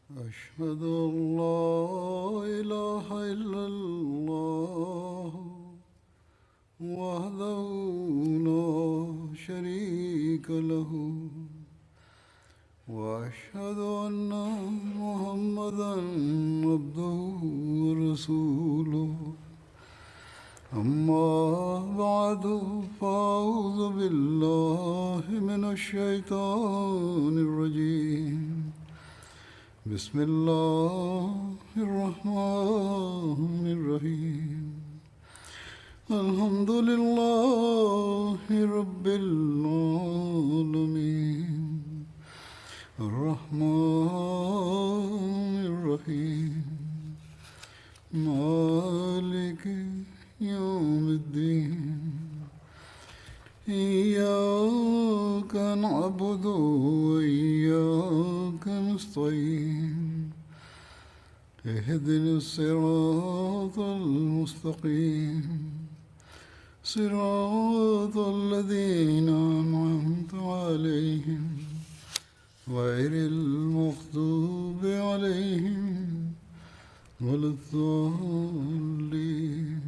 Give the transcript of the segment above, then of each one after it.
أشهد أن لا إله إلا الله وحده لا شريك له وأشهد أن محمدا عبده ورسوله أما بعد فأعوذ بالله من الشيطان الرجيم بسم الله الرحمن الرحيم الحمد لله رب العالمين الرحمن الرحيم مالك يوم الدين إياك نعبد وإياك نستعين اهدنا الصراط المستقيم صراط الذين أنعمت عليهم غير المغضوب عليهم ولا الضالين.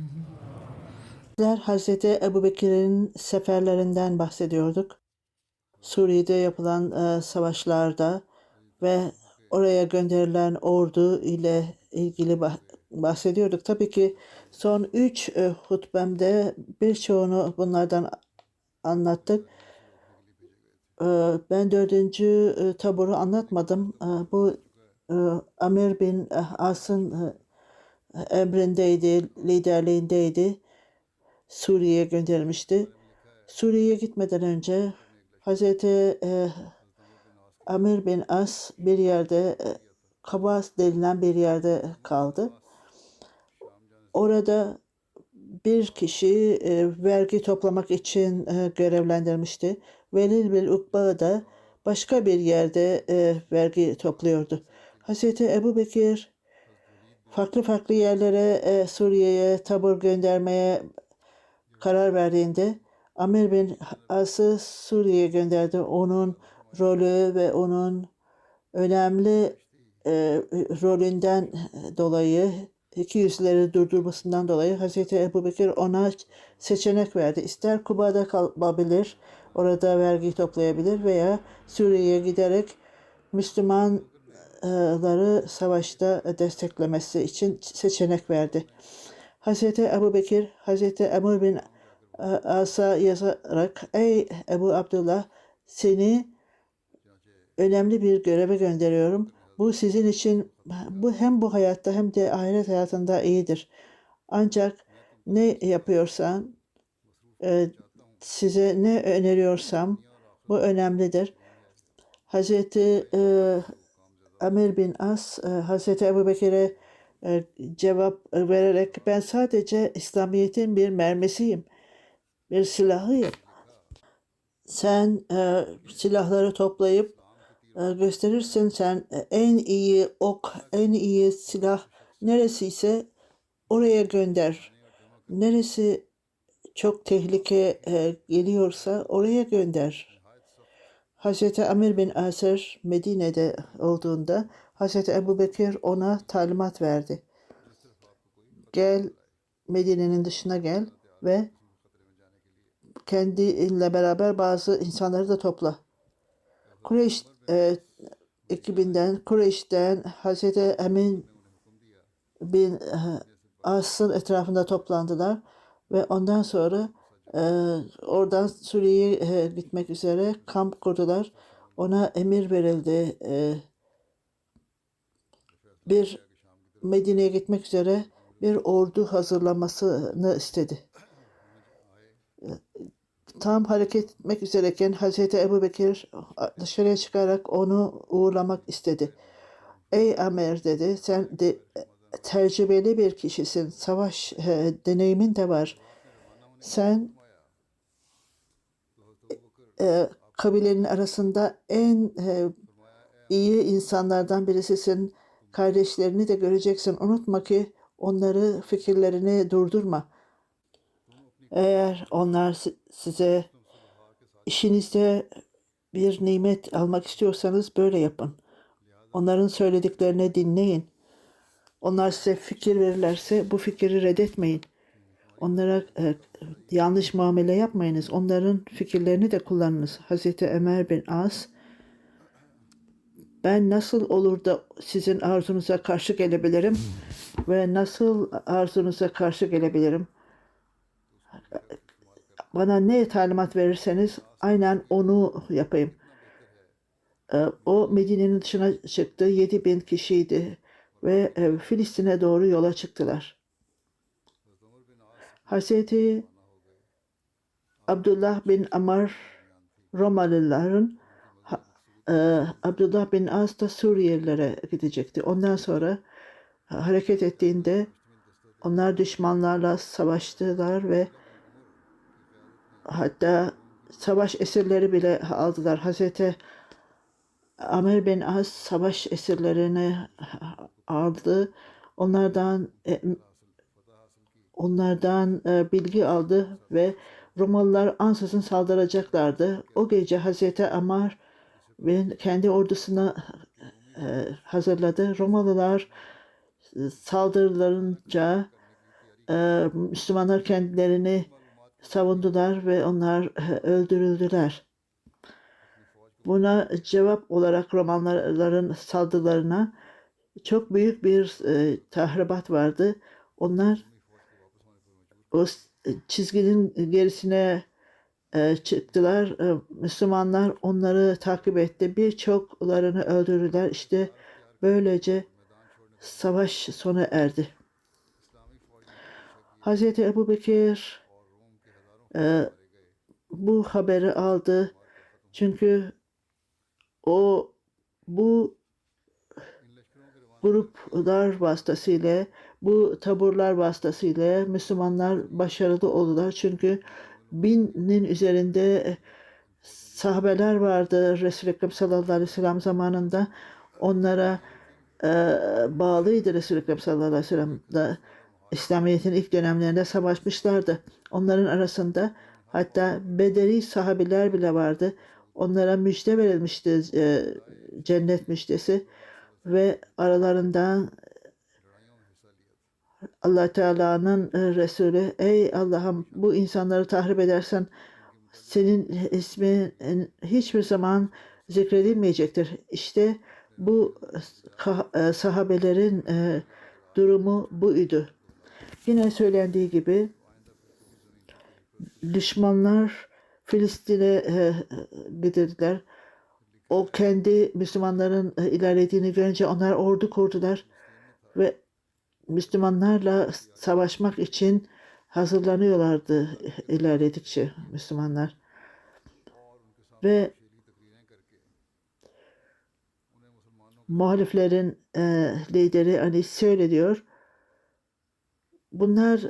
Hazreti Ebubekir'in seferlerinden bahsediyorduk. Suriye'de yapılan savaşlarda ve oraya gönderilen ordu ile ilgili bahsediyorduk. Tabii ki son 3 hutbemde birçoğunu bunlardan anlattık. Ben 4. taburu anlatmadım. Bu Amir bin As'ın emrindeydi, liderliğindeydi. Suriye'ye gönderilmişti. Suriye'ye gitmeden önce Hazreti Amir bin As bir yerde, Kabas denilen bir yerde kaldı. Orada bir kişi vergi toplamak için görevlendirmişti. Velid bin Ukba da başka bir yerde vergi topluyordu. Hazreti Ebubekir farklı yerlere Suriye'ye tabur göndermeye karar verdiğinde Amir bin As'ı Suriye'ye gönderdi. Onun rolü ve onun önemli rolünden dolayı, ikiyüzlüleri durdurmasından dolayı Hazreti Ebubekir ona seçenek verdi. İster Kuba'da kalabilir, orada vergi toplayabilir veya Suriye'ye giderek Müslümanları savaşta desteklemesi için seçenek verdi. Hazreti Ebubekir, Hazreti Amr bin As'a yazarak, "Ey Ebu Abdullah, seni önemli bir göreve gönderiyorum. Bu sizin için hem bu hayatta hem de ahiret hayatında iyidir. Ancak ne yapıyorsan, size ne öneriyorsam bu önemlidir." Hazreti Amir bin As, Hazreti Ebubekir'e cevap vererek, "Ben sadece İslamiyet'in bir mermisiyim, bir silahıyım. Sen silahları toplayıp gösterirsin. Sen en iyi ok, en iyi silah neresiyse oraya gönder. Neresi çok tehlike geliyorsa oraya gönder." Hazreti Amir bin Asır Medine'de olduğunda Hazreti Ebubekir ona talimat verdi. "Gel, Medine'nin dışına gel ve kendinle beraber bazı insanları da topla." Kureyş Kureyş'ten Hazreti Emin bin As'ın etrafında toplandılar ve ondan sonra oradan Suriye'ye gitmek üzere kamp kurdular. Ona emir verildi. Bir Medine'ye gitmek üzere bir ordu hazırlamasını istedi. Tam hareket etmek üzereyken Hazreti Ebubekir dışarıya çıkarak onu uğurlamak istedi. "Ey Amer," dedi, "sen tecrübeli bir kişisin. Savaş deneyimin de var. Sen kabilenin arasında en iyi insanlardan birisisin. Kardeşlerini de göreceksin. Unutma ki onları, fikirlerini durdurma. Eğer onlar size işinizde bir nimet almak istiyorsanız böyle yapın. Onların söylediklerini dinleyin. Onlar size fikir verirlerse bu fikri reddetmeyin. Onlara yanlış muamele yapmayınız. Onların fikirlerini de kullanınız. Hazreti Ömer bin As, ben nasıl olur da sizin arzunuza karşı gelebilirim ve nasıl arzunuza karşı gelebilirim? Bana ne talimat verirseniz aynen onu yapayım. O Medine'nin dışına çıktı. 7.000 kişiydi ve Filistin'e doğru yola çıktılar. Hazreti Abdullah bin Amr Romalıların Abdullah bin Az da Suriyelilere gidecekti. Ondan sonra hareket ettiğinde onlar düşmanlarla savaştılar ve hatta savaş esirleri bile aldılar. Hazreti Amr bin As savaş esirlerini aldı. Onlardan bilgi aldı ve Romalılar ansızın saldıracaklardı. O gece Hazreti Amr kendi ordusunu hazırladı. Romalılar saldırılarınca Müslümanlar kendilerini savundular ve onlar öldürüldüler. Buna cevap olarak Romalıların saldırılarına çok büyük bir tahribat vardı. Onlar o çizginin gerisine çıktılar. Müslümanlar onları takip etti. Birçoklarını öldürdüler. İşte böylece savaş sona erdi. Hazreti Ebubekir bu haberi aldı. Çünkü bu gruplar vasıtasıyla, bu taburlar vasıtasıyla Müslümanlar başarılı oldular. Çünkü 1000'in üzerinde sahabeler vardı Resul-i Ekrem sallallahu aleyhi ve sellem zamanında. Onlara bağlıydı Resul-i Ekrem sallallahu aleyhi ve sellem da İslamiyet'in ilk dönemlerinde savaşmışlardı. Onların arasında hatta Bederi sahabiler bile vardı. Onlara müjde verilmişti, cennet müjdesi ve aralarından Allah Teala'nın Resulü, ey Allah'ım bu insanları tahrip edersen senin ismin hiçbir zaman zikredilmeyecektir. İşte bu sahabelerin durumu buydu. Yine söylendiği gibi düşmanlar Filistin'e gidildiler. O kendi Müslümanların ilerlediğini görünce onlar ordu kurdular ve Müslümanlarla savaşmak için hazırlanıyorlardı ilerledikçe Müslümanlar. Ve muhaliflerin lideri hani şöyle diyor, bunlar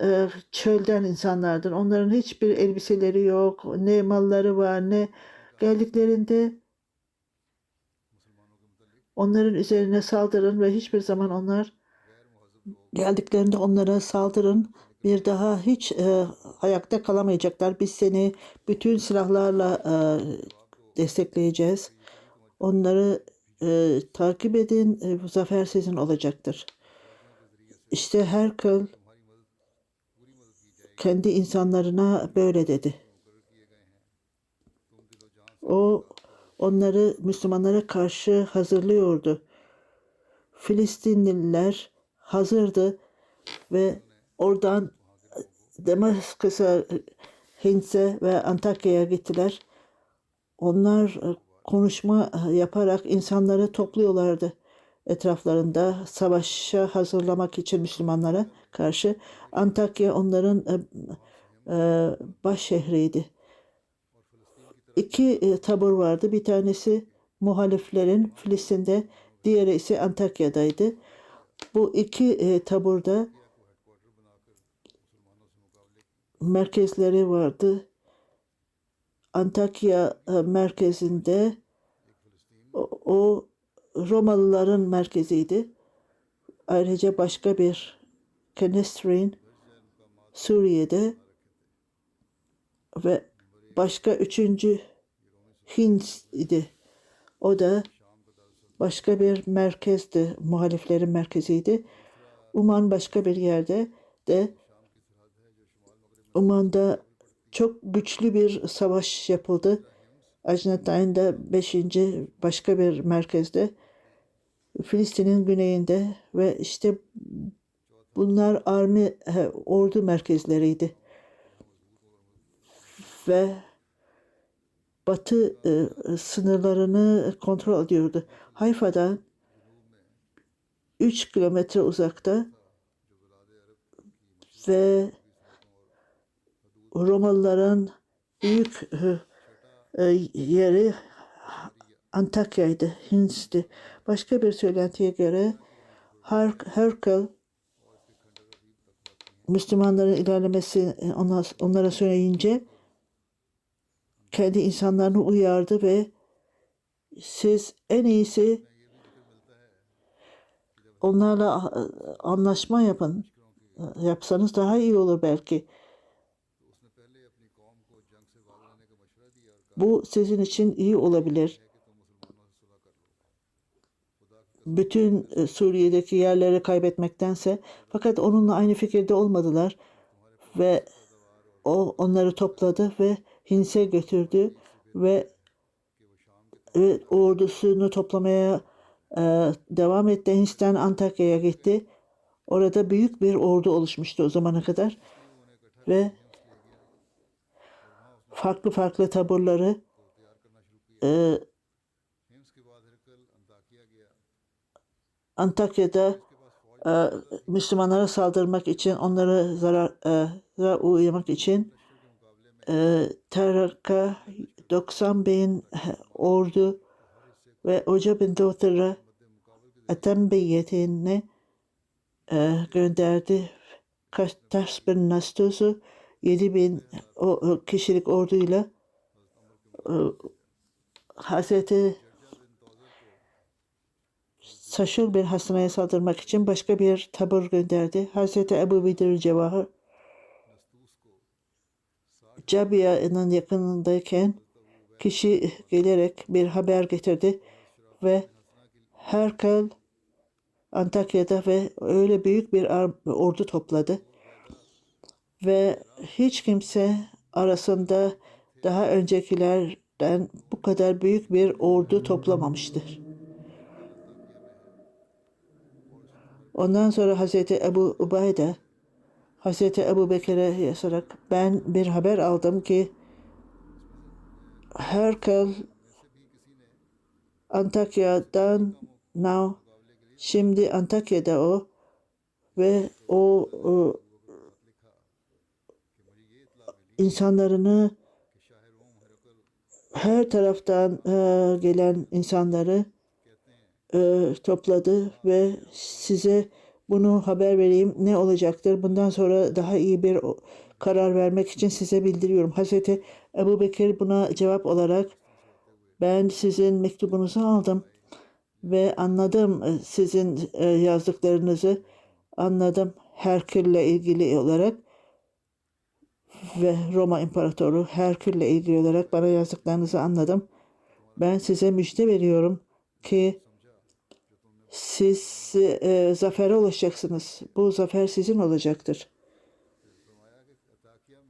çölden insanlardır. Onların hiçbir elbiseleri yok, ne malları var, ne geldiklerinde onların üzerine saldırın ve hiçbir zaman geldiklerinde onlara saldırın. Bir daha hiç ayakta kalamayacaklar. Biz seni bütün silahlarla destekleyeceğiz. Onları takip edin. Zafer sizin olacaktır. İşte her kıl kendi insanlarına böyle dedi. O onları Müslümanlara karşı hazırlıyordu. Filistinliler hazırdı ve oradan Damaskus'a, Hintz'e ve Antakya'ya gittiler. Onlar konuşma yaparak insanları topluyorlardı etraflarında savaşa hazırlamak için Müslümanlara karşı. Antakya onların baş şehriydi. İki tabur vardı. Bir tanesi muhaliflerin Filistin'de, diğeri ise Antakya'daydı. Bu iki taburda merkezleri vardı. Antakya merkezinde o Romalıların merkeziydi. Ayrıca başka bir Kenesrin Suriye'de ve başka üçüncü Hins idi. O da başka bir merkezdi, muhaliflerin merkeziydi. Uman başka bir yerde de Uman'da çok güçlü bir savaş yapıldı. Ajnatayn'da 5. başka bir merkezde, Filistin'in güneyinde ve işte bunlar ordu merkezleriydi. Ve batı sınırlarını kontrol ediyordu. Hayfa'dan 3 kilometre uzakta ve Romalıların büyük yeri Antakya'ydı, Hins'ti. Başka bir söylentiye göre Herkel Müslümanların ilerlemesi onlara söyleyince kendi insanlarını uyardı ve siz en iyisi onlarla anlaşma yapsanız daha iyi olur belki. Bu sizin için iyi olabilir. Bütün Suriye'deki yerleri kaybetmektense, fakat onunla aynı fikirde olmadılar ve o onları topladı ve Hins'e götürdü ve ordusunu toplamaya devam etti. Hins'ten Antakya'ya gitti. Orada büyük bir ordu oluşmuştu o zamana kadar ve farklı taburları Antakya'da Müslümanlara saldırmak için, onlara zarar uğramak için Teraka 90 bin ordu ve Hoca bin Doğtır'a Atem Bey'ini gönderdi. Kaştaş bin Nastus'u 7 bin kişilik orduyla Hazreti Saşul bin Hasan'a saldırmak için başka bir tabur gönderdi. Hazreti Ebu Bedir Cevahir Cabiya'nın yakınındayken kişi gelerek bir haber getirdi ve Herkel Antakya'da ve öyle büyük bir ordu topladı ve hiç kimse arasında daha öncekilerden bu kadar büyük bir ordu toplamamıştır. Ondan sonra Hazreti Ebu Ubayda Hazreti Ebu Bekir'e yazarak ben bir haber aldım ki Herkel Antakya'dan şimdi Antakya'da o ve o insanlarını her taraftan gelen insanları topladı ve size bunu haber vereyim, ne olacaktır. Bundan sonra daha iyi bir karar vermek için size bildiriyorum. Hazreti Ebu Bekir buna cevap olarak ben sizin mektubunuzu aldım ve anladım sizin yazdıklarınızı, anladım Herkül'le ilgili olarak ve Roma İmparatoru Herkül'le ilgili olarak bana yazdıklarınızı anladım. Ben size müjde veriyorum ki siz zafere ulaşacaksınız. Bu zafer sizin olacaktır.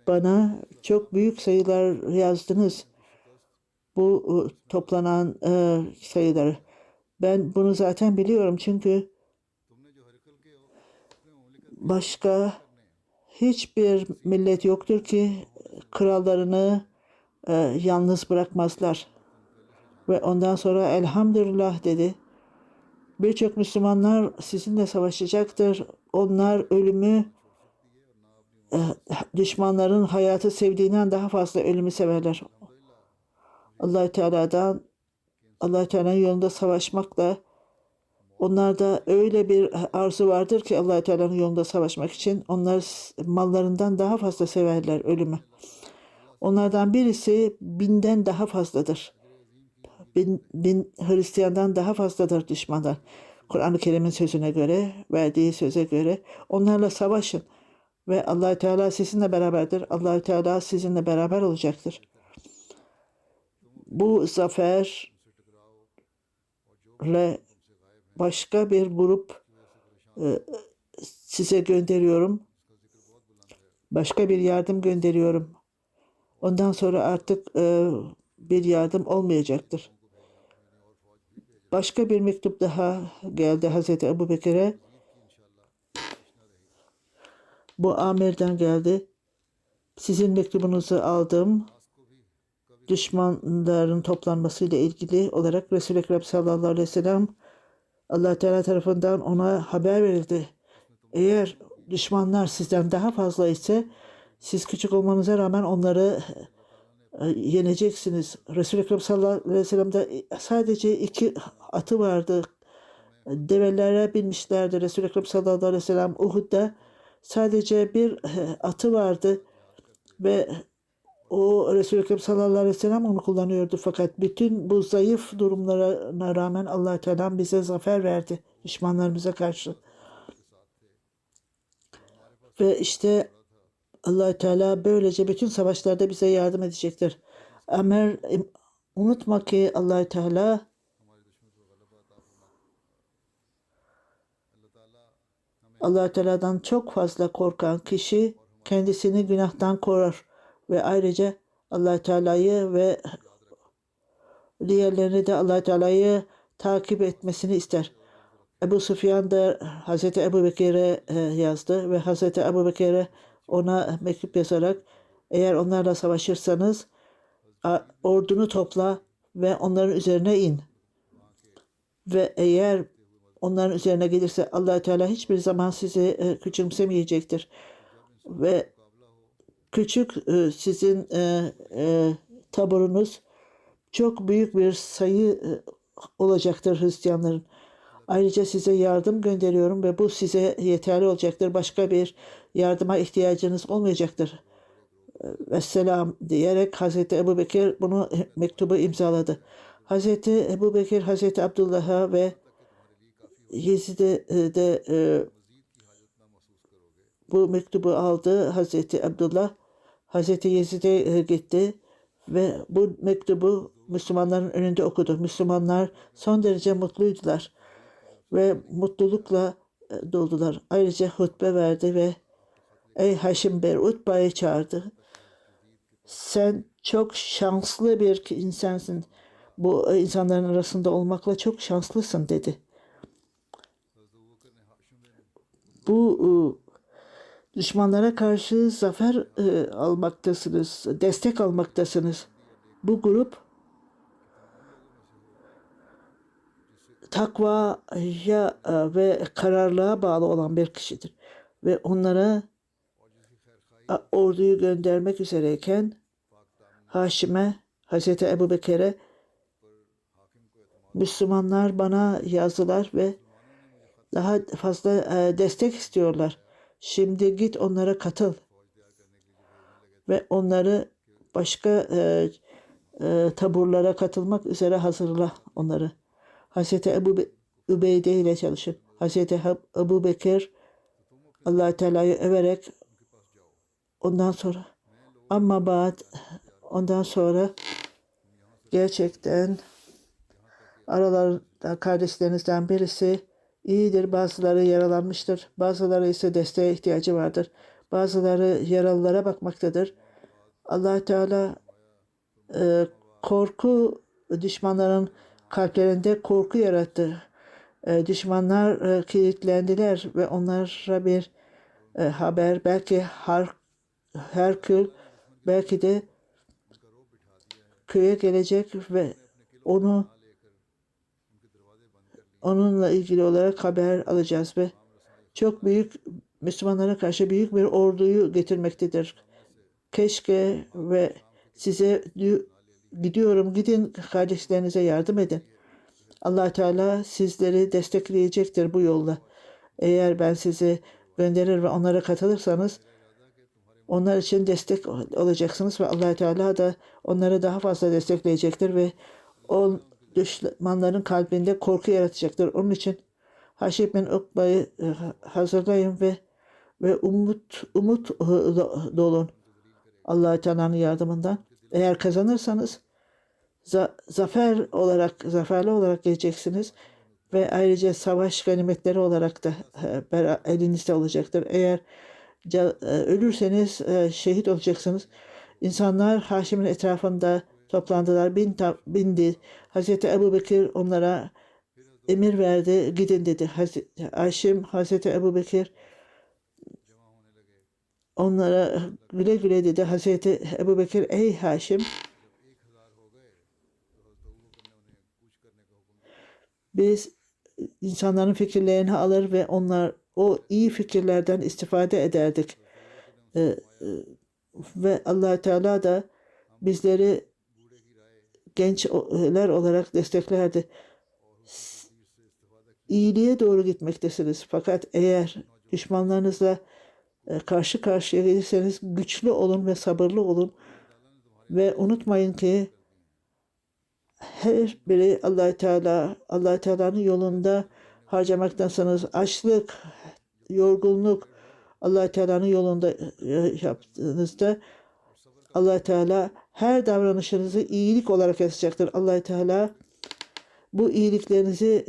Bana çok büyük sayılar yazdınız. Bu toplanan sayıları. Ben bunu zaten biliyorum çünkü başka hiçbir millet yoktur ki krallarını yalnız bırakmazlar. Ve ondan sonra elhamdülillah dedi. Birçok Müslümanlar sizinle savaşacaktır. Onlar ölümü düşmanların hayatı sevdiğinden daha fazla ölümü severler. Allah-u Teala'nın yolunda savaşmakla onlarda öyle bir arzu vardır ki Allah-u Teala'nın yolunda savaşmak için onlar mallarından daha fazla severler ölümü. Onlardan birisi 1000'den daha fazladır. Bin Hristiyandan daha fazladır düşmanlar. Kur'an-ı Kerim'in sözüne göre, verdiği söze göre onlarla savaşın ve Allah-u Teala sizinle beraberdir. Allah-u Teala sizinle beraber olacaktır. Bu zafer Ömer'le başka bir grup size gönderiyorum. Başka bir yardım gönderiyorum. Ondan sonra artık bir yardım olmayacaktır. Başka bir mektup daha geldi Hazreti Ebubekir'e. Bu Amir'den geldi. Sizin mektubunuzu aldım. Düşmanların toplanmasıyla ilgili olarak Resul-i Ekrem sallallahu aleyhi ve sellem Allah Teala tarafından ona haber verildi. Eğer düşmanlar sizden daha fazla ise siz küçük olmanıza rağmen onları yeneceksiniz. Resul-i Ekrem sallallahu aleyhi ve sellem'de sadece 2 atı vardı. Develere binmişlerdi. Resul-i Ekrem sallallahu aleyhi ve sellem Uhud'da sadece bir atı vardı ve o Resul-i Ekrem sallallahu aleyhi ve sellem onu kullanıyordu. Fakat bütün bu zayıf durumlarına rağmen Allah Teala bize zafer verdi düşmanlarımıza karşı. Ve işte Allah Teala böylece bütün savaşlarda bize yardım edecektir. Ömer, unutma ki Allah Teala Allah Teala'dan çok fazla korkan kişi kendisini günahtan korur ve ayrıca Allah Teala'yı ve diğerlerini de Allah Teala'yı takip etmesini ister. Ebu Süfyan da Hazreti Ebubekir'e yazdı ve Hazreti Ebubekir'e ona mektup yazarak eğer onlarla savaşırsanız ordunu topla ve onların üzerine in. Ve eğer onların üzerine gelirse Allah Teala hiçbir zaman sizi küçümsemeyecektir. Ve küçük sizin taburunuz çok büyük bir sayı olacaktır Hristiyanların. Ayrıca size yardım gönderiyorum ve bu size yeterli olacaktır. Başka bir yardıma ihtiyacınız olmayacaktır. Vesselam diyerek Hazreti Ebubekir bunu mektubu imzaladı. Hazreti Ebubekir Hazreti Abdullah'a ve Yezid'e de bu mektubu aldı. Hazreti Abdullah Hazreti Yezid'e gitti ve bu mektubu Müslümanların önünde okudu. Müslümanlar son derece mutluydular ve mutlulukla doldular. Ayrıca hutbe verdi ve ey Haşim Ber Utba'yı çağırdı. Sen çok şanslı bir insansın. Bu insanların arasında olmakla çok şanslısın dedi. Bu düşmanlara karşı zafer almaktasınız, destek almaktasınız. Bu grup takvaya ve kararlılığa bağlı olan bir kişidir. Ve onlara orduyu göndermek üzereyken Haşim'e, Hazreti Ebubekir'e Müslümanlar bana yazdılar ve daha fazla destek istiyorlar. Şimdi git onlara katıl ve onları başka taburlara katılmak üzere hazırla onları. Hazreti Ebu Übeyde ile çalışın. Hazreti Ebu Bekir Allah Teala'yı överek ondan sonra ondan sonra gerçekten aralarında kardeşlerinizden birisi iyidir. Bazıları yaralanmıştır. Bazıları ise desteğe ihtiyacı vardır. Bazıları yaralılara bakmaktadır. Allah Teala düşmanların kalplerinde korku yarattı. Düşmanlar kilitlendiler ve onlara bir haber, belki Herkül belki de köye gelecek ve onunla ilgili olarak haber alacağız ve çok büyük Müslümanlara karşı büyük bir orduyu getirmektedir. Keşke ve size gidiyorum, gidin kardeşlerinize yardım edin. Allah Teala sizleri destekleyecektir bu yolda. Eğer ben sizi gönderir ve onlara katılırsanız onlar için destek olacaksınız ve Allah Teala da onları daha fazla destekleyecektir ve o düşmanların kalbinde korku yaratacaktır. Onun için Haşim bin Ukba'yı hazırlayın ve umut dolun Allah Teala'nın yardımından. Eğer kazanırsanız zaferli olarak geleceksiniz ve ayrıca savaş ganimetleri olarak da elinizde olacaktır. Eğer ölürseniz şehit olacaksınız. İnsanlar Haşim'in etrafında toplandılar. Bindi. Hazreti Ebu Bekir onlara emir verdi. Gidin dedi. Haşim, Hazreti Ebu Bekir onlara güle güle dedi. Hazreti Ebu Bekir, ey Haşim, biz insanların fikirlerini alır ve onlar o iyi fikirlerden istifade ederdik. Ee, ve Allah Teala da bizleri gençler olarak desteklerdi. İyiliğe doğru gitmektesiniz. Fakat eğer düşmanlarınızla karşı karşıya gelirseniz güçlü olun ve sabırlı olun. Ve unutmayın ki her biri Allah Teala'nın yolunda harcamaktansınız. Açlık, yorgunluk Allah Teala'nın yolunda yaptığınızda Allah Teala her davranışınızı iyilik olarak yazacaktır. Allah Teala bu iyiliklerinizi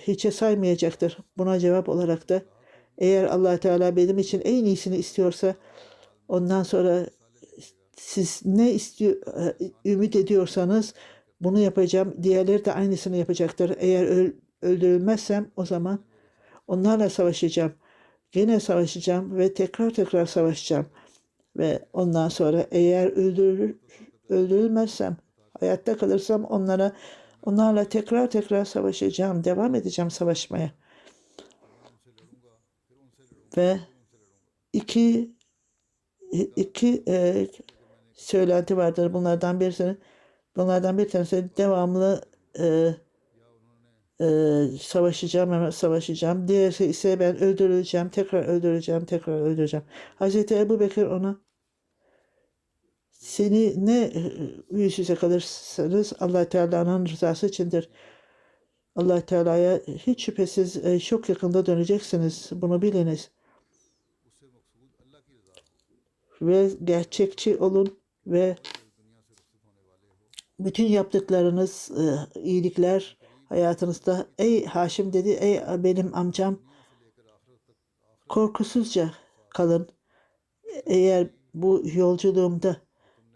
hiçe saymayacaktır. Buna cevap olarak da eğer Allah Teala benim için en iyisini istiyorsa ondan sonra siz ne ümit ediyorsanız bunu yapacağım. Diğerleri de aynısını yapacaktır. Eğer öldürülmezsem o zaman onlarla savaşacağım. Gene savaşacağım ve tekrar savaşacağım. Ve ondan sonra eğer öldürülmezsem, hayatta kalırsam onlarla tekrar savaşacağım. Devam edeceğim savaşmaya. Ve iki söylenti vardır. Bunlardan bir tanesi devamlı savaşacağım. Diğeri ise ben öldürüleceğim, tekrar öldüreceğim. Hazreti Ebu Bekir ona seni ne yüz yüze kalırsanız Allah Teala'nın rızası içindir. Allah Teala'ya hiç şüphesiz çok yakında döneceksiniz. Bunu biliniz. Ve gerçekçi olun ve bütün yaptıklarınız iyilikler hayatınızda ey Haşim dedi, ey benim amcam korkusuzca kalın. Eğer bu yolculuğumda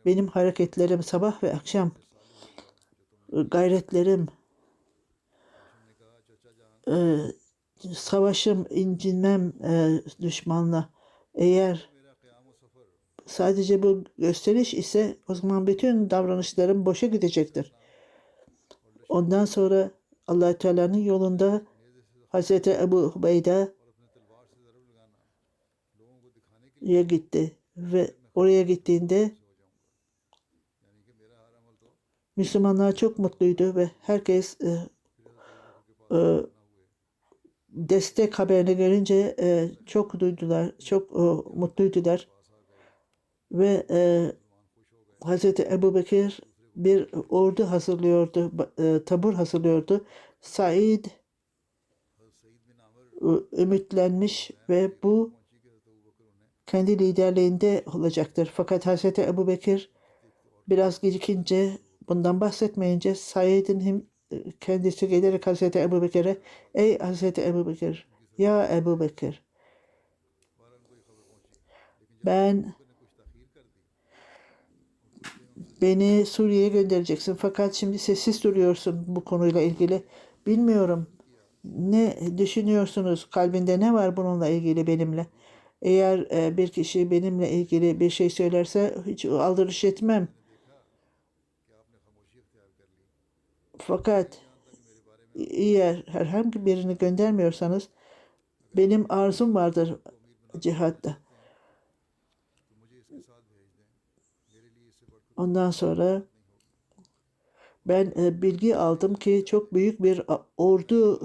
benim hareketlerim sabah ve akşam gayretlerim savaşım, incinmem düşmanla eğer sadece bu gösteriş ise o zaman bütün davranışlarım boşa gidecektir. Ondan sonra Allah Teala'nın yolunda Hazreti Ebu Ubeyde'ye gitti ve oraya gittiğinde Müslümanlar çok mutluydu ve herkes destek haberini görünce çok mutluydular ve Hazreti Ebu Bekir bir ordu hazırlıyordu, tabur hazırlıyordu. Said ümitlenmiş ve bu kendi liderliğinde olacaktır. Fakat Hazreti Ebu Bekir biraz gecikince, bundan bahsetmeyince Said'in kendisi gelerek Hazreti Ebu Bekir'e ey Hazreti Ebu Bekir, ya Ebu Bekir, beni Suriye'ye göndereceksin fakat şimdi sessiz duruyorsun bu konuyla ilgili. Bilmiyorum ne düşünüyorsunuz, kalbinde ne var bununla ilgili benimle? Eğer bir kişi benimle ilgili bir şey söylerse hiç aldırış etmem. Fakat eğer herhangi birini göndermiyorsanız benim arzum vardır cihatta. Ondan sonra ben bilgi aldım ki çok büyük bir ordu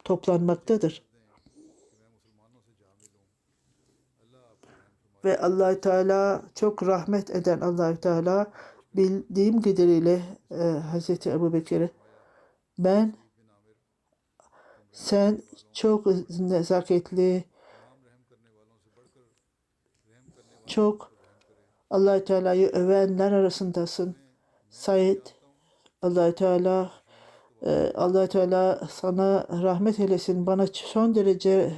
toplanmaktadır. Ve Allah Teala çok rahmet eden Allah Teala bildiğim kadarıyla Hazreti Ebu Bekir'e sen çok nezaketli, çok Allah Teala'yı övenler arasındasın. Said Allah Teala Allah Teala sana rahmet eylesin. Bana son derece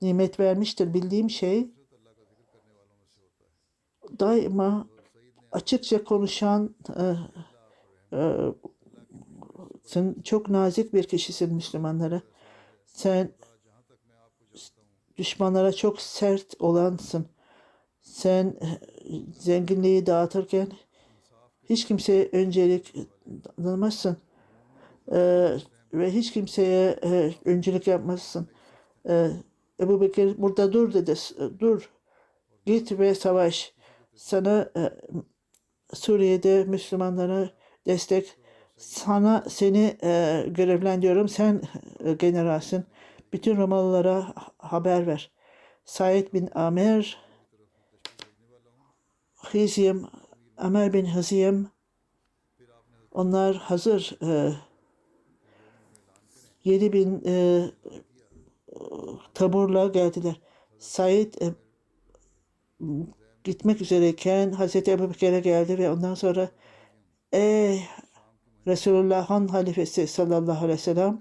nimet vermiştir. Bildiğim şey daima açıkça konuşan sen çok nazik bir kişisin Müslümanlara. Sen düşmanlara çok sert olansın. Sen zenginliği dağıtırken hiç kimseye öncelik tanımazsın. Ve hiç kimseye öncülük yapmazsın. Ebu Bekir burada dur dedi. Dur. Git ve savaş. Sana Suriye'de Müslümanlara destek. Seni görevlendiriyorum. Sen generalsin. Bütün Romalılara haber ver. Said bin Amer, Hizim, Amer bin Hizim, onlar hazır. 7.000 taburla geldiler. Said gitmek üzereyken Hazreti Ebu Bekir'e geldi ve ondan sonra ey Resulullah'ın halifesi sallallahu aleyhi ve sellem,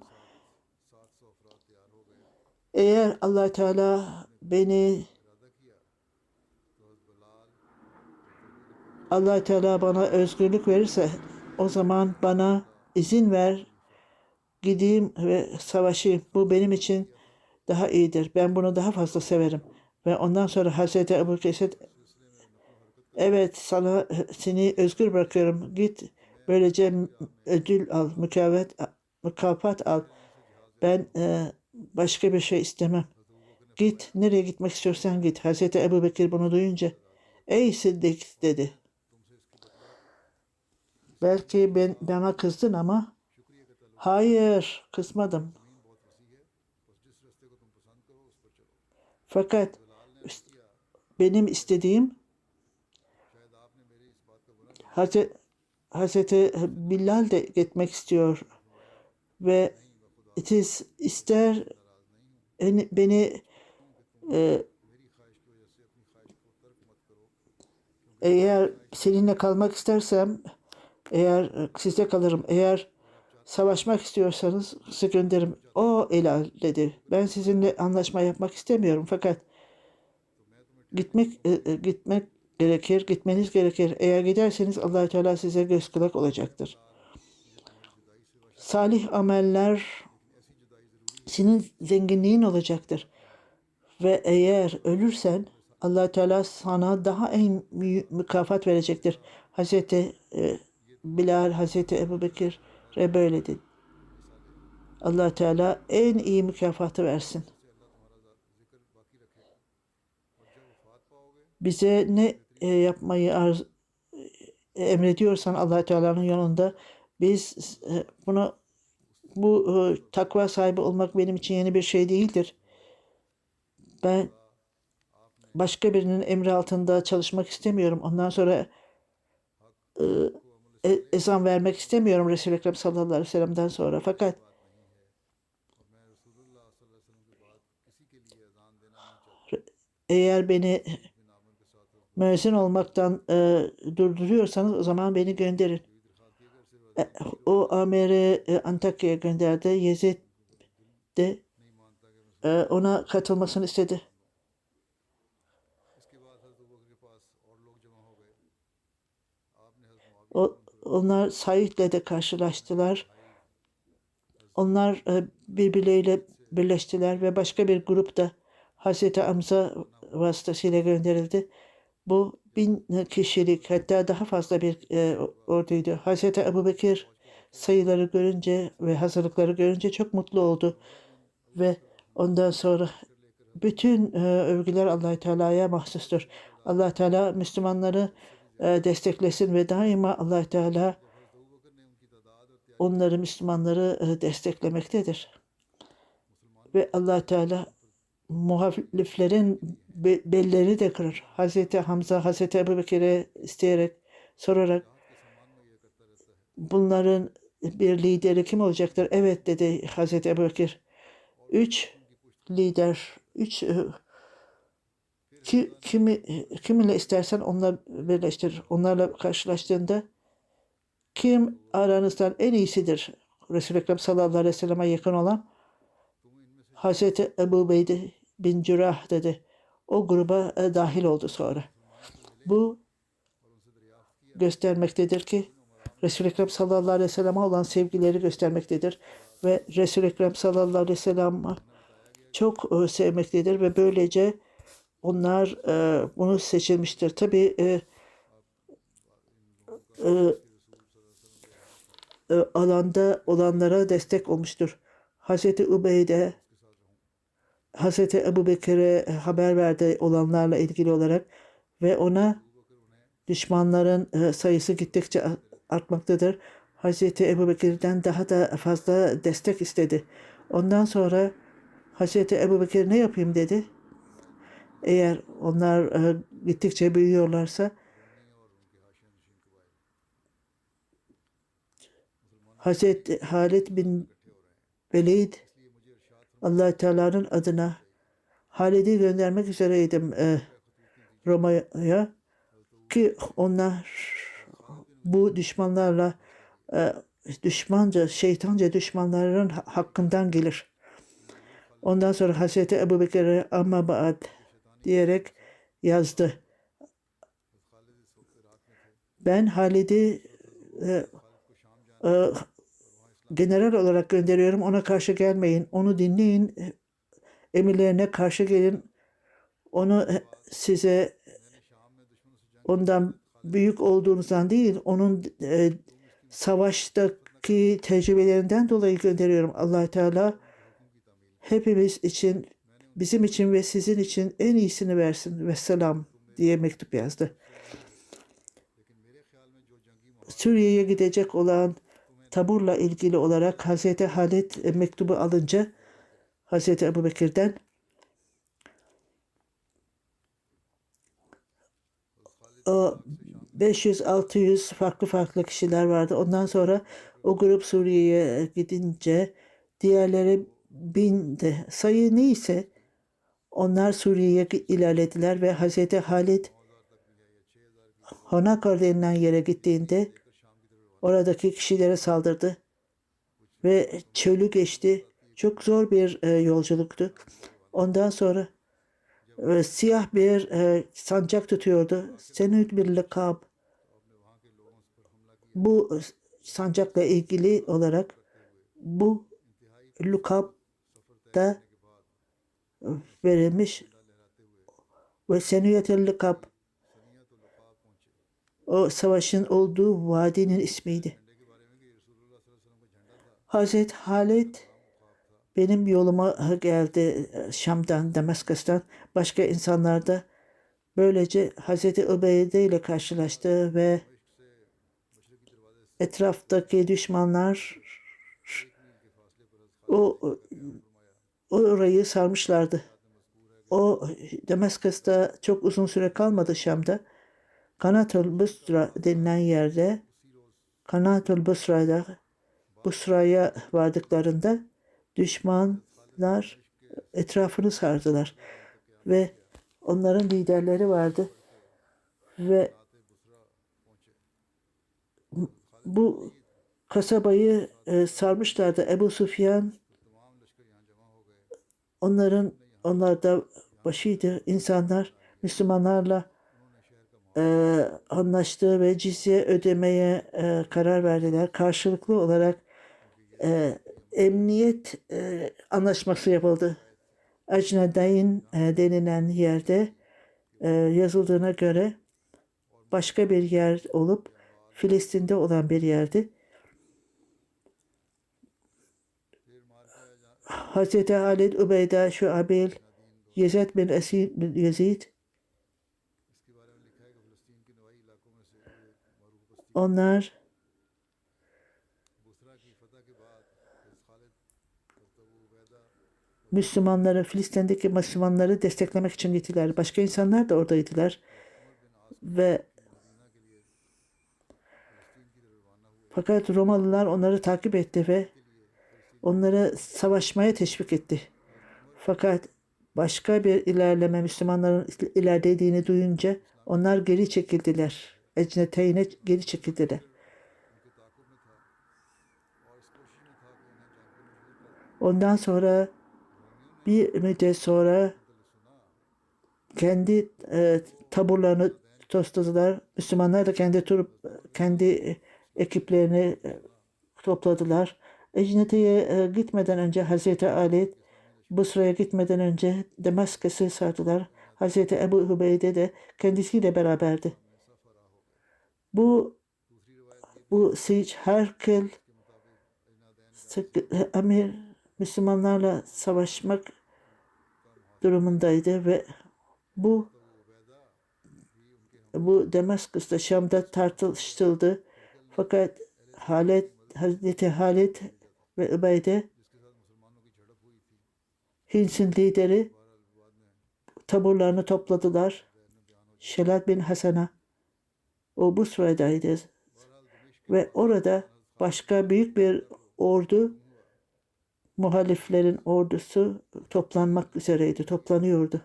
eğer Allah Teala Allah Teala bana özgürlük verirse o zaman bana izin ver, gideyim ve savaşayım. Bu benim için daha iyidir. Ben bunu daha fazla severim. Ve ondan sonra Hazreti Ebu Bekir, evet seni özgür bırakıyorum. Git böylece ödül al, mükafat al. Ben başka bir şey istemem. Git, nereye gitmek istiyorsan git. Hazreti Ebu Bekir bunu duyunca ey Sıddık dedi. Belki bana kızdın ama hayır, kızmadım. Fakat benim istediğim Hazreti Bilal de gitmek istiyor ve ister beni eğer seninle kalmak istersem eğer sizde kalırım. Eğer savaşmak istiyorsanız size gönderirim. O Elal dedi. Ben sizinle anlaşma yapmak istemiyorum fakat gitmek gerekir, gitmeniz gerekir. Eğer giderseniz Allah Teala size göz kulak olacaktır. Salih ameller senin zenginliğin olacaktır. Ve eğer ölürsen Allah Teala sana daha en büyük mükafat verecektir. Hazreti Bilal, Hazreti Ebu Bekir'e böyle dedi. Allah Teala en iyi mükafatı versin. Bize ne yapmayı emrediyorsan Allah Teala'nın yolunda biz bu takva sahibi olmak benim için yeni bir şey değildir. Ben başka birinin emri altında çalışmak istemiyorum. Ondan sonra ezan vermek istemiyorum Resul-i Ekrem sallallahu aleyhi ve sellem'den sonra. Fakat eğer beni müezzin olmaktan durduruyorsanız o zaman beni gönderin. O Amer'i Antakya'ya gönderdi. Yezid de ona katılmasını istedi. Onlar Said'le de karşılaştılar. Onlar birbirleriyle birleştiler ve başka bir grup da Hazreti Hamza vasıtasıyla gönderildi. Bu 1000 kişilik hatta daha fazla bir orduydu. Hazreti Ebu Bekir sayıları görünce ve hazırlıkları görünce çok mutlu oldu. Ve ondan sonra bütün övgüler Allah Teala'ya mahsustur. Allah Teala Müslümanları desteklesin ve daima Allah Teala Müslümanları desteklemektedir. Ve Allah Teala muhaliflerin bellerini de kırır. Hazreti Hamza, Hazreti Ebu Bekir'e isteyerek, sorarak bunların bir lideri kim olacaktır? Evet dedi Hazreti Ebu Bekir. 3 lider, 3 kiminle istersen onunla birleştir. Onlarla karşılaştığında kim aranızdan en iyisidir? Resul-i Ekrem sallallahu aleyhi ve sellem'e yakın olan Hazreti Ebu Beyde bin Cürah dedi. O gruba dahil oldu sonra. Bu göstermektedir ki Resul-i Ekrem sallallahu aleyhi ve sellem'e olan sevgileri göstermektedir. Ve Resul-i Ekrem sallallahu aleyhi ve sellem'i çok sevmektedir ve böylece onlar bunu seçilmiştir. Tabi alanda olanlara destek olmuştur. Hazreti Ubeyde Hazreti Ebu Bekir'e haber verdi olanlarla ilgili olarak ve ona düşmanların sayısı gittikçe artmaktadır. Hazreti Ebu Bekir'den daha da fazla destek istedi. Ondan sonra Hazreti Ebu Bekir ne yapayım dedi. Eğer onlar gittikçe büyüyorlarsa Hazreti Halid bin Velid Allah Teala'nın adına Halid'i göndermek üzereydim Roma'ya ki onlar bu düşmanlarla düşmanca, şeytanca düşmanların hakkından gelir. Ondan sonra Hazreti Ebu Bekir'e amma ba'd diyerek yazdı. Ben Halid'i general olarak gönderiyorum. Ona karşı gelmeyin. Onu dinleyin. Emirlerine karşı gelin. Onu size ondan büyük olduğunuzdan değil, onun savaştaki tecrübelerinden dolayı gönderiyorum. Allah Teala hepimiz için, bizim için ve sizin için en iyisini versin. Vesselam diye mektup yazdı. Suriye'ye gidecek olan taburla ilgili olarak Hazreti Halid mektubu alınca Hazreti Ebu Bekir'den o 500-600 farklı kişiler vardı. Ondan sonra o grup Suriye'ye gidince diğerleri 1000'di. Sayı neyse onlar Suriye'ye ilerlediler ve Hazreti Halid Honakar denilen yere gittiğinde oradaki kişilere saldırdı ve çölü geçti. Çok zor bir yolculuktu. Ondan sonra siyah bir sancak tutuyordu. Senüt bir lakab. Bu sancakla ilgili olarak bu lakab da verilmiş ve senüyetel lakab o savaşın olduğu vadinin ismiydi. Hazreti Halid benim yoluma geldi Şam'dan, Damaskus'tan. Başka insanlar da böylece Hazreti Ubeyde ile karşılaştı ve etraftaki düşmanlar orayı sarmışlardı. O Damaskus'ta çok uzun süre kalmadı Şam'da. Kanatul Busra denilen yerde Kanatul Busra'ya vardıklarında düşmanlar etrafını sardılar ve onların liderleri vardı ve bu kasabayı sarmışlardı. Ebu Süfyan onlar da başıydı. İnsanlar Müslümanlarla anlaştı ve cizye ödemeye karar verdiler. Karşılıklı olarak emniyet anlaşması yapıldı. Acnedayn denilen yerde yazıldığına göre başka bir yer olup Filistin'de olan bir yerdi. Hazreti Halid, Ubeyde, Şuabil, Yezid bin Yezid onlar Müslümanları, Filistin'deki Müslümanları desteklemek için gittiler. Başka insanlar da oradaydılar. Ve fakat Romalılar onları takip etti ve onları savaşmaya teşvik etti. Fakat başka bir ilerleme Müslümanların ilerlediğini duyunca onlar geri çekildiler. Ecneteyn'e geri çekildiler. Ondan sonra bir müddet sonra kendi taburlarını tosladılar. Müslümanlar da kendi ekiplerini topladılar. Ecnete'ye gitmeden önce Hazreti Ali, Busra'ya gitmeden önce Damaskus'u sardılar. Hazreti Ebu Hubeyde de kendisiyle beraberdi. Bu siege Herkül Amir Müslümanlarla savaşmak durumundaydı ve bu Damaskus'ta Şam'da tartışıldı. Fakat Hazreti Halid ve Übeyde Hins'in lideri taburlarını topladılar. Şelat bin Hasan'a o Busra'daydı ve orada başka büyük bir ordu, muhaliflerin ordusu toplanmak üzereydi, toplanıyordu.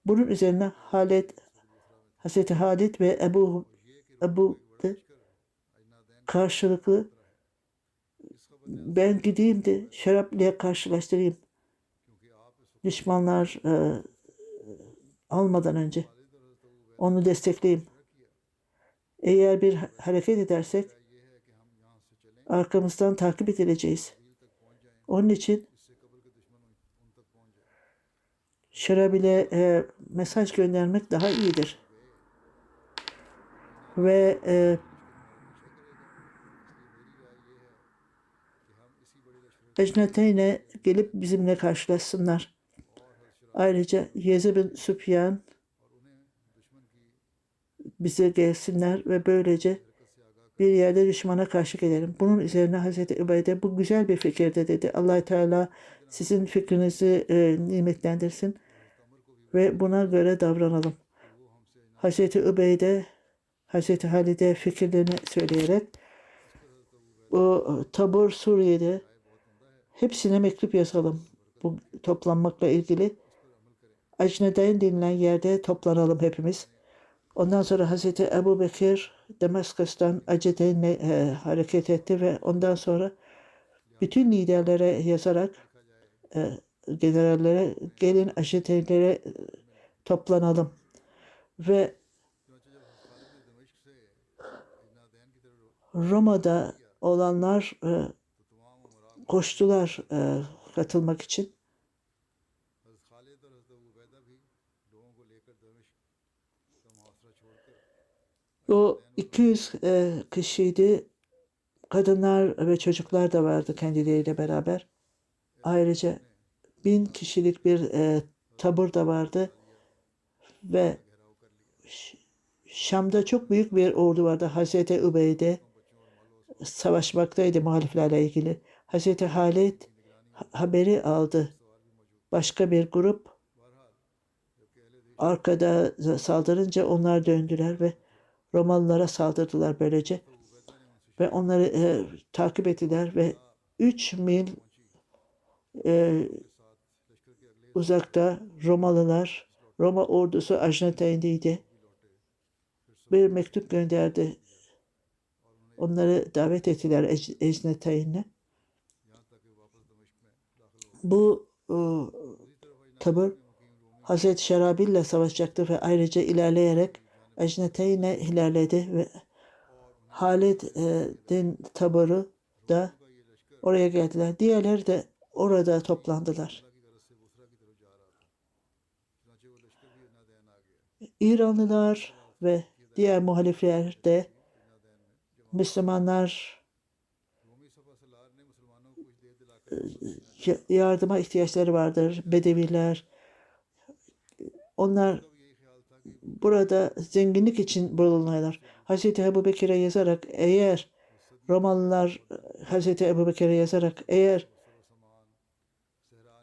Bunun üzerine Hazreti Halid ve Ebu karşılıklı ben gideyim de şaraplıya karşılaştırayım. Düşmanlar almadan önce onu destekleyeyim. Eğer bir hareket edersek arkamızdan takip edileceğiz. Onun için Şarabil'e mesaj göndermek daha iyidir. Ve Ecneteyn'e gelip bizimle karşılaşsınlar. Ayrıca Yezid bin Süfyan bize gelsinler ve böylece bir yerde düşmana karşı gelelim. Bunun üzerine Hazreti Übeyde bu güzel bir fikirde dedi. Allah Teala sizin fikrinizi nimetlendirsin ve buna göre davranalım. Hazreti Übeyde Hazreti Halid'e fikirlerini söyleyerek o tabur Suriye'de hepsine mektup yazalım. Bu toplanmakla ilgili Acne'den denilen yerde toplanalım hepimiz. Ondan sonra Hazreti Ebu Bekir Damaskus'tan Acedeyn'le hareket etti ve ondan sonra bütün liderlere yazarak generallere gelin Acedeynlere toplanalım. Ve Roma'da olanlar koştular katılmak için. O 200 kişiydi. Kadınlar ve çocuklar da vardı kendileriyle beraber. Ayrıca 1000 kişilik bir tabur da vardı. Ve Şam'da çok büyük bir ordu vardı. Hazreti Übeyde savaşmaktaydı muhaliflerle ilgili. Hazreti Halid haberi aldı. Başka bir grup arkada saldırınca onlar döndüler ve Romalılara saldırdılar böylece. Ve onları takip ettiler ve 3 mil uzakta Roma ordusu Ajnateyn'deydi. Bir mektup gönderdi. Onları davet ettiler Ajnateyn'e. Bu tabur Hazreti Şerabil ile savaşacaktı ve ayrıca ilerleyerek Ajnateyn'e ilerledi ve Halid'in taburu da oraya geldiler. Diğerleri de orada toplandılar. İranlılar ve diğer muhalifler de Müslümanlar yardıma ihtiyaçları vardır. Bedeviler. Onlar burada zenginlik için bulunuyorlar. Hazreti Ebu Bekir'e yazarak eğer Romalılar Hazreti Ebu Bekir'e yazarak eğer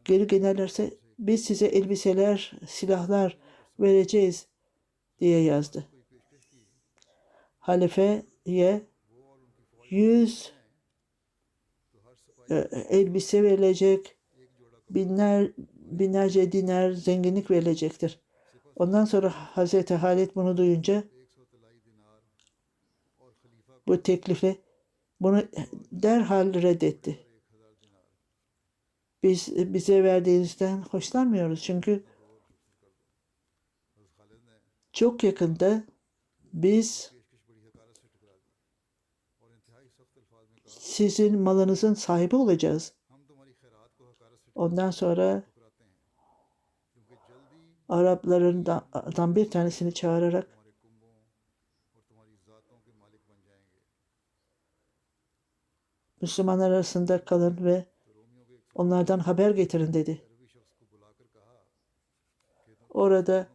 geri gelirlerse biz size elbiseler, silahlar vereceğiz diye yazdı. Halifeye 100 elbise verilecek, binlerce dinar zenginlik verilecektir. Ondan sonra Hazreti Halid bunu duyunca bu teklifi bunu derhal reddetti. Bize verdiğinizden hoşlanmıyoruz. Çünkü çok yakında biz sizin malınızın sahibi olacağız. Ondan sonra Araplardan bir tanesini çağırarak Müslümanlar arasında kalın ve onlardan haber getirin dedi. Orada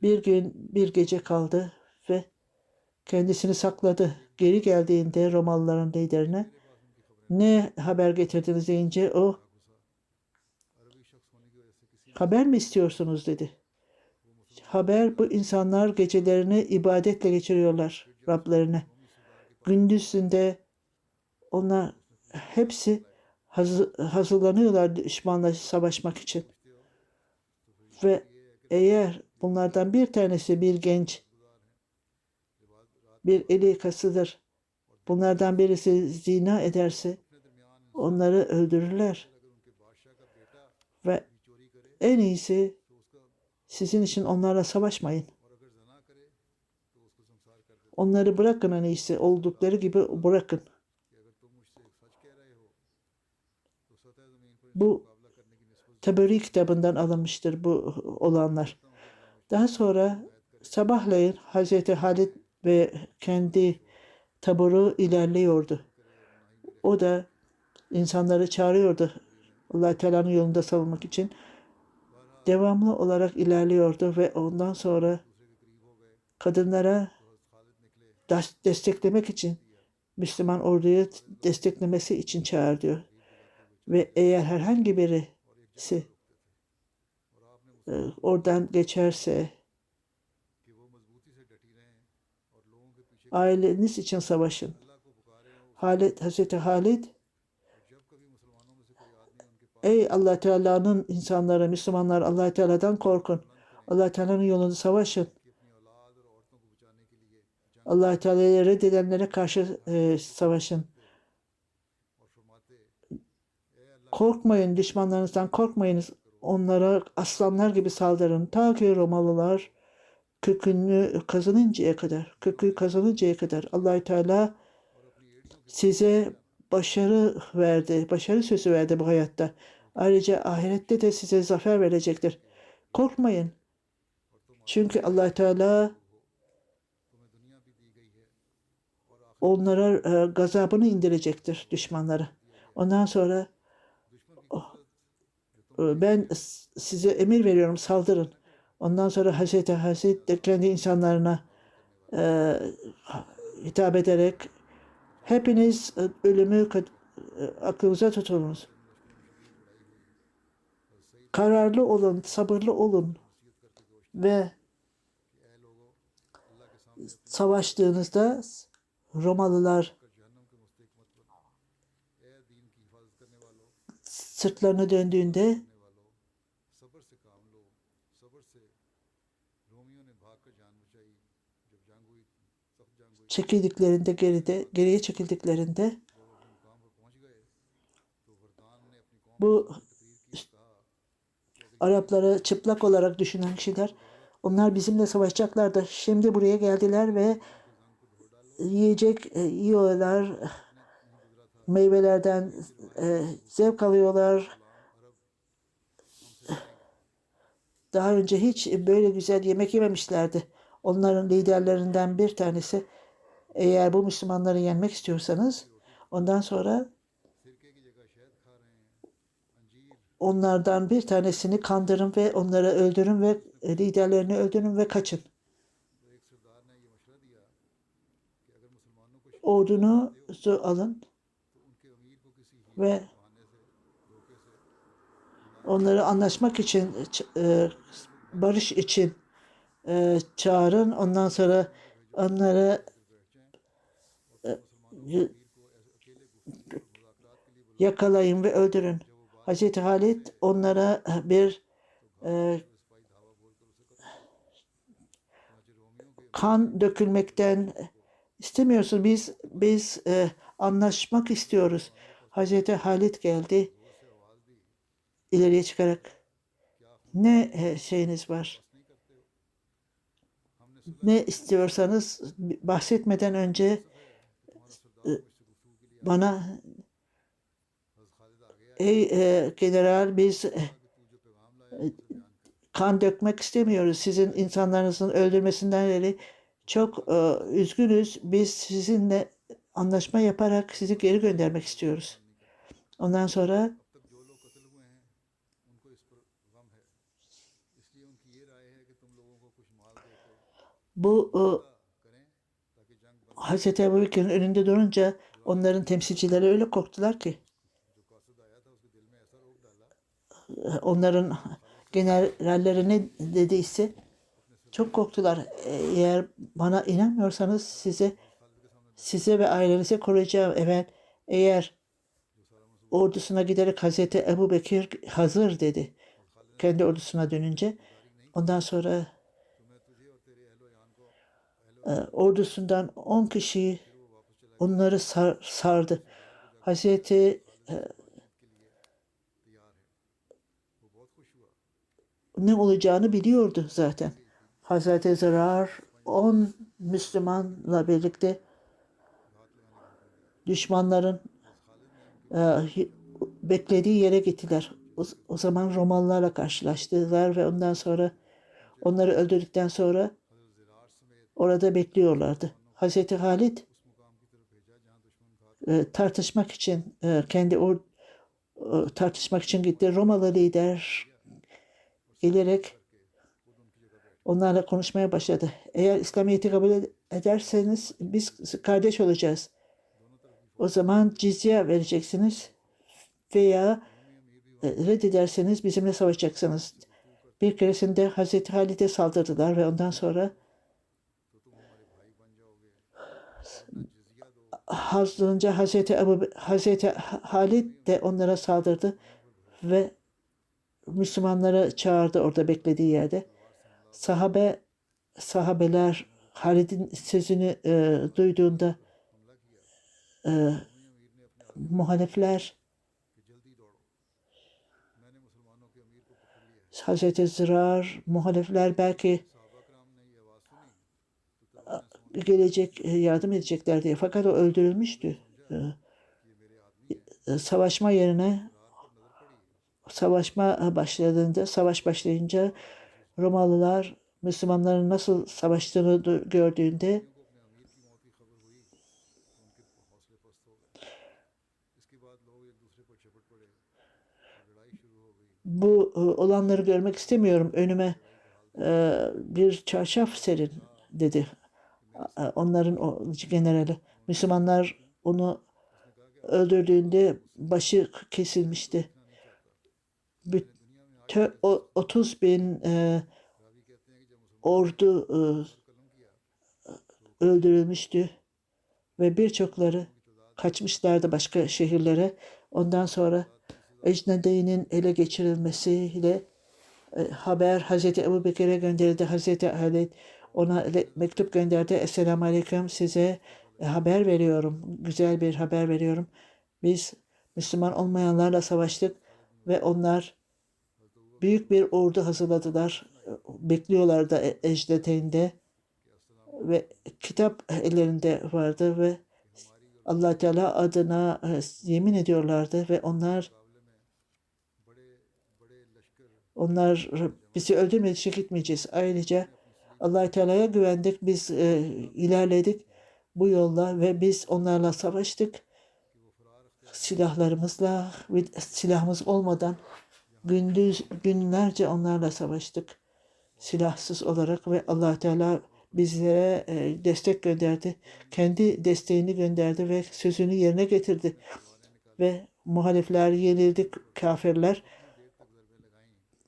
bir gün bir gece kaldı ve kendisini sakladı. Geri geldiğinde Romalıların liderine ne haber getirdiniz deyince o haber mi istiyorsunuz dedi. Haber, bu insanlar gecelerini ibadetle geçiriyorlar Rablerine. Gündüzünde onlar hepsi hazırlanıyorlar düşmanla savaşmak için. Ve eğer bunlardan bir tanesi bir genç, bir eli kasıdır, bunlardan birisi zina ederse onları öldürürler. Ve en iyisi sizin için onlarla savaşmayın. Onları bırakın, en iyisi oldukları gibi bırakın. Bu Taberi kitabından alınmıştır bu olanlar. Daha sonra sabahleyin Hazreti Halid ve kendi taburu ilerliyordu. O da insanları çağırıyordu Allah Teala'nın yolunda savunmak için. Devamlı olarak ilerliyordu ve ondan sonra kadınlara desteklemek için, Müslüman orduyu desteklemesi için çağır diyor. Ve eğer herhangi birisi oradan geçerse aileniz için savaşın. Hazreti Halid, ey Allah Teala'nın insanları, Müslümanlar, Allah Teala'dan korkun. Allah Teala'nın yolunda savaşın. Allah Teala'yı reddedenlere karşı savaşın. Korkmayın, düşmanlarınızdan korkmayınız. Onlara aslanlar gibi saldırın. Ta ki Romalılar kökünü kazanıncaya kadar Allah Teala size başarı verdi. Başarı sözü verdi bu hayatta. Ayrıca ahirette de size zafer verecektir. Korkmayın. Çünkü Allah Teala onlara gazabını indirecektir, düşmanları. Ondan sonra ben size emir veriyorum, saldırın. Ondan sonra Hazreti Hazret de kendi insanlarına hitap ederek hepiniz ölümü aklınıza tutunuz. Kararlı olun, sabırlı olun ve savaştığınızda Romalılar sırtlarını döndüğünde geriye çekildiklerinde bu Arapları çıplak olarak düşünen kişiler, onlar bizimle savaşacaklardı. Şimdi buraya geldiler ve yiyecek yiyorlar, meyvelerden zevk alıyorlar. Daha önce hiç böyle güzel yemek yememişlerdi. Onların liderlerinden bir tanesi, eğer bu Müslümanları yenmek istiyorsanız ondan sonra onlardan bir tanesini kandırın ve onları öldürün ve liderlerini öldürün ve kaçın. Ordunuzu alın ve onları anlaşmak için, barış için çağırın. Ondan sonra onları yakalayın ve öldürün. Hazreti Halid onlara bir kan dökülmekten istemiyorsun. Biz Anlaşmak istiyoruz. Hazreti Halit geldi ileriye çıkarak. Ne şeyiniz var? Ne istiyorsanız bahsetmeden önce bana ey general biz kan dökmek istemiyoruz. Sizin insanlarınızın öldürmesinden dolayı çok üzgünüz. Biz sizinle anlaşma yaparak sizi geri göndermek istiyoruz. Ondan sonra bu Hazreti Ebubekir'in önünde durunca onların temsilcileri öyle korktular ki onların generalleri ne dediyse çok korktular. Eğer bana inanmıyorsanız size ve ailenize koruyacağım. Evet, eğer ordusuna giderek Hazreti Ebubekir hazır dedi. Kendi ordusuna dönünce. Ondan sonra ordusundan 10 kişi onları sardı. Hazreti ne olacağını biliyordu zaten. Hazreti Zırar 10 Müslümanla birlikte düşmanların beklediği yere gittiler. O zaman Romalılarla karşılaştılar ve ondan sonra onları öldürdükten sonra orada bekliyorlardı. Hazreti Halit tartışmak için tartışmak için gitti. Romalı lider gelerek onlarla konuşmaya başladı. Eğer İslamiyet'i kabul ederseniz biz kardeş olacağız. O zaman cizye vereceksiniz veya reddederseniz bizimle savaşacaksınız. Bir keresinde Hazreti Halit'e saldırdılar ve ondan sonra hazırlanınca Hazreti Halit de onlara saldırdı ve Müslümanları çağırdı orada beklediği yerde. Sahabeler Halid'in sözünü duyduğunda muhalifler Hazreti Zırar, muhalifler belki gelecek yardım edecekler diye. Fakat o öldürülmüştü. Savaş başlayınca Romalılar Müslümanların nasıl savaştığını gördüğünde bu olanları görmek istemiyorum. Önüme bir çarşaf serin dedi. Onların o generali. Müslümanlar onu öldürdüğünde başı kesilmişti. 30 bin ordu öldürülmüştü ve birçokları kaçmışlardı başka şehirlere. Ondan sonra Ecnedeyn'in ele geçirilmesiyle haber Hazreti Ebubekir'e gönderildi. Hazreti Ali ona mektup gönderdi. Esselamu Aleyküm, size haber veriyorum. Güzel bir haber veriyorum. Biz Müslüman olmayanlarla savaştık ve onlar büyük bir ordu hazırladılar. Bekliyorlardı Ecnedeyn'de ve kitap ellerinde vardı ve Allah Teala adına yemin ediyorlardı ve onlar bizi öldürmedikçe gitmeyeceğiz. Ayrıca Allah Teala'ya güvendik. Biz ilerledik bu yolla ve biz onlarla savaştık. Silahlarımızla ve silahımız olmadan günlerce onlarla savaştık. Silahsız olarak ve Allah Teala bizlere destek gönderdi. Kendi desteğini gönderdi ve sözünü yerine getirdi. Ve muhalifler yenildi, kafirler.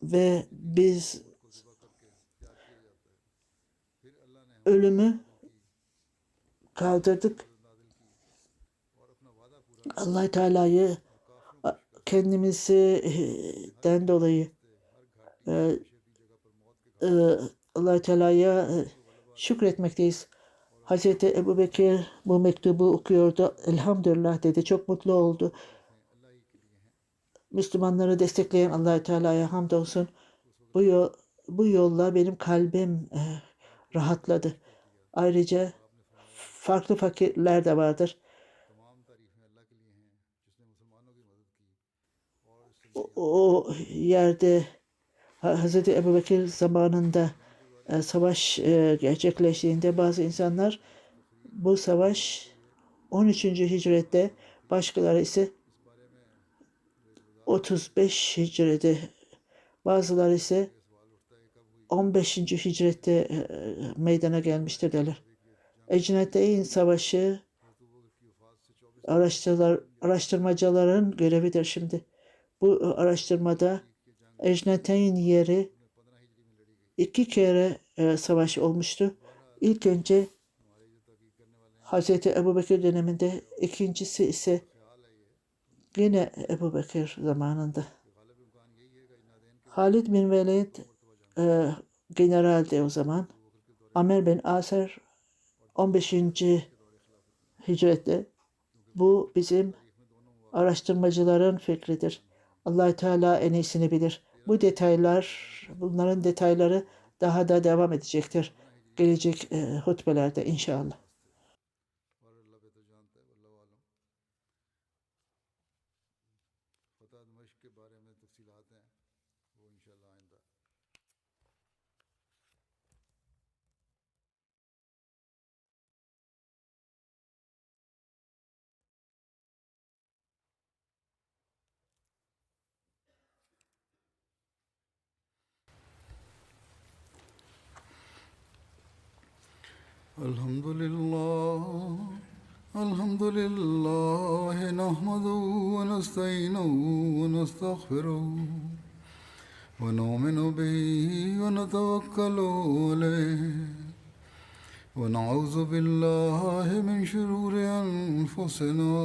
Ve biz ölümü kaldırdık. Allah Teala'yı kendimizden dolayı Allah Teala'ya şükretmekteyiz. Hazreti Ebu Bekir bu mektubu okuyordu. Elhamdülillah dedi. Çok mutlu oldu. Müslümanları destekleyen Allah-u Teala'ya hamdolsun. Bu yolla benim kalbim rahatladı. Ayrıca farklı fakirler de vardır. O yerde Hazreti Ebubekir zamanında savaş gerçekleştiğinde bazı insanlar bu savaş 13. hicrette, başkaları ise 35 hicrette, bazıları ise 15. hicrette meydana gelmiştir derler. Ecneteyn Savaşı araştırmacıların görevidir şimdi. Bu araştırmada Ecneteyn yeri 2 kere savaş olmuştu. İlk önce Hazreti Ebubekir döneminde, ikincisi ise yine Ebubekir zamanında. Halid bin Velid generaldi o zaman. Amer bin Aser 15. hicrette. Bu bizim araştırmacıların fikridir. Allah-u Teala en iyisini bilir. Bunların detayları daha da devam edecektir. Gelecek hutbelerde inşallah. الحمد لله نحمده ونستعينه ونستغفره ونؤمن به ونتوكل عليه ونعوذ بالله من شرور أنفسنا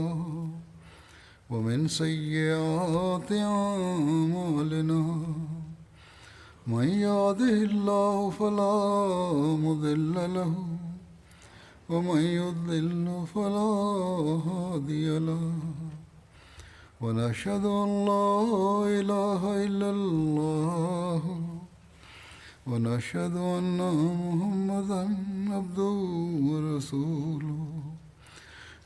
ومن سيئات أعمالنا من يهده الله فلا مضل له ومن يضلل فلا هادي له ونشهد أن لا إله إلا الله ونشهد أن محمدا عبده ورسوله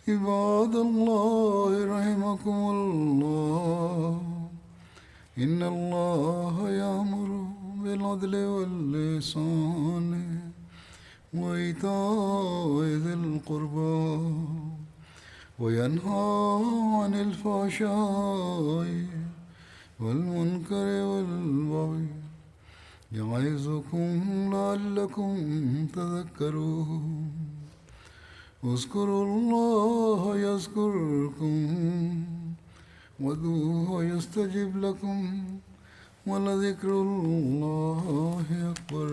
عباد الله رحمكم الله إن الله يأمر بالعدل والإحسان وإيتاء ذي القربى وينهى عن الفحشاء والمنكر والبغي يعظكم لعلكم تذكرون اذكروا الله يذكركم وادعوه يستجب لكم ولذكر الله أكبر